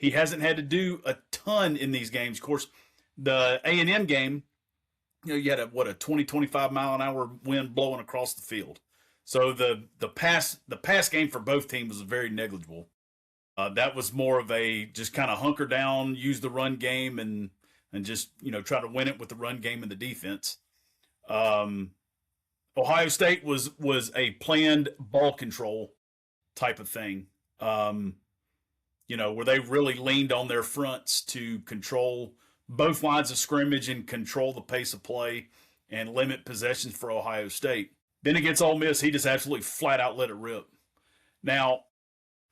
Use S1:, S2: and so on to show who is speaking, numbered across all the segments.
S1: He hasn't had to do a ton in these games. Of course, the A&M game, you had a 20, 25 mile an hour wind blowing across the field. So the pass game for both teams was very negligible. That was more of a just kind of hunker down, use the run game, and just try to win it with the run game and the defense. Ohio State was a planned ball control type of thing, where they really leaned on their fronts to control both lines of scrimmage and control the pace of play and limit possessions for Ohio State. Then against Ole Miss, he just absolutely flat out let it rip. Now,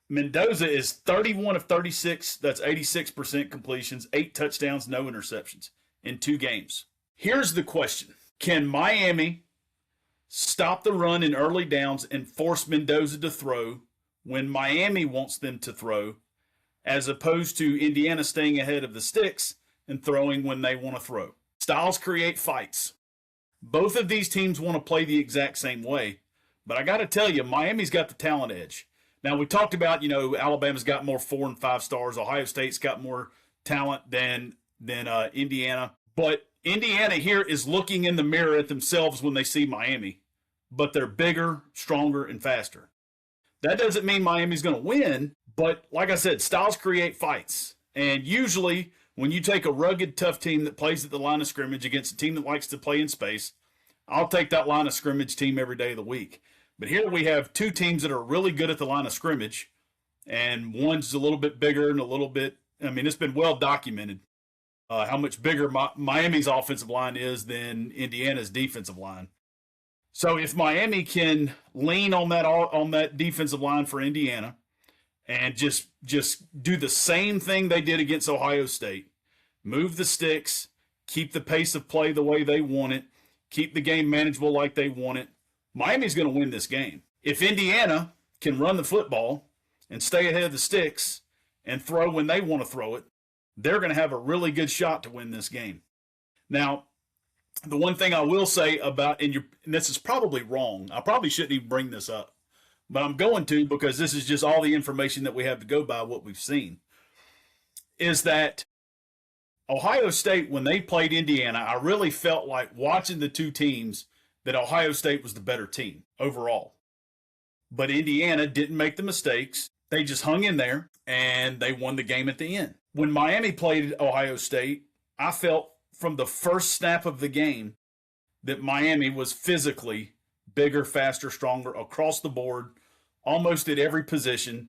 S1: Mendoza is 31 of 36. That's 86% completions, 8 touchdowns, no interceptions in 2 games. Here's the question. Can Miami stop the run in early downs and force Mendoza to throw when Miami wants them to throw, as opposed to Indiana staying ahead of the sticks and throwing when they want to throw? Styles create fights. Both of these teams want to play the exact same way, but I got to tell you, Miami's got the talent edge. Now, we talked about, Alabama's got more 4 and 5 stars. Ohio State's got more talent than Indiana. But Indiana here is looking in the mirror at themselves when they see Miami. But they're bigger, stronger, and faster. That doesn't mean Miami's going to win, but like I said, styles create fights. And usually, when you take a rugged, tough team that plays at the line of scrimmage against a team that likes to play in space, I'll take that line of scrimmage team every day of the week. But here we have 2 teams that are really good at the line of scrimmage, and one's a little bit bigger and a little bit, it's been well documented how much bigger Miami's offensive line is than Indiana's defensive line. So if Miami can lean on that defensive line for Indiana and just do the same thing they did against Ohio State, move the sticks, keep the pace of play the way they want it, keep the game manageable like they want it, Miami's going to win this game. If Indiana can run the football and stay ahead of the sticks and throw when they want to throw it, they're going to have a really good shot to win this game. Now, the one thing I will say about, and this is probably wrong, I probably shouldn't even bring this up, but I'm going to because this is just all the information that we have to go by, what we've seen, is that Ohio State, when they played Indiana, I really felt like watching the 2 teams that Ohio State was the better team overall. But Indiana didn't make the mistakes. They just hung in there, and they won the game at the end. When Miami played Ohio State, I felt from the first snap of the game that Miami was physically bigger, faster, stronger across the board, almost at every position,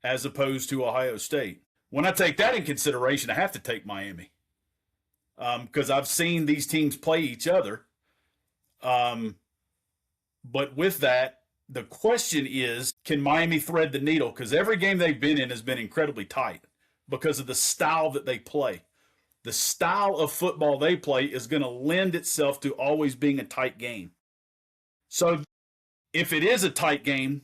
S1: as opposed to Ohio State. When I take that in consideration, I have to take Miami because I've seen these teams play each other. But with that, the question is, can Miami thread the needle? Because every game they've been in has been incredibly tight because of the style that they play. The style of football they play is going to lend itself to always being a tight game. So if it is a tight game,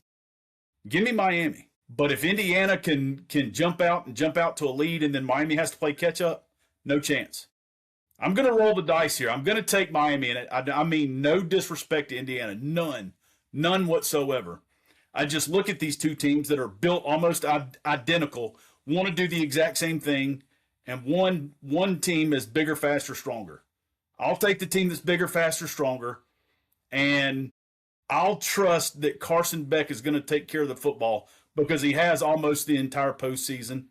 S1: give me Miami. But if Indiana can jump out to a lead and then Miami has to play catch up, no chance. I'm going to roll the dice here. I'm going to take Miami, and I mean no disrespect to Indiana. None whatsoever. I just look at these 2 teams that are built almost identical, want to do the exact same thing, and one team is bigger, faster, stronger. I'll take the team that's bigger, faster, stronger, and I'll trust that Carson Beck is going to take care of the football because he has almost the entire postseason.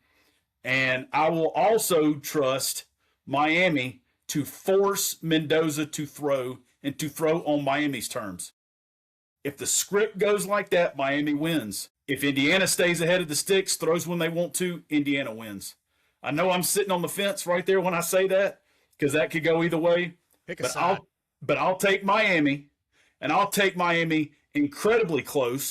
S1: And I will also trust Miami to force Mendoza to throw and to throw on Miami's terms. If the script goes like that, Miami wins. If Indiana stays ahead of the sticks, throws when they want to, Indiana wins. I know I'm sitting on the fence right there when I say that because that could go either way.
S2: Pick a side.
S1: But I'll take Miami, and I'll take Miami incredibly close.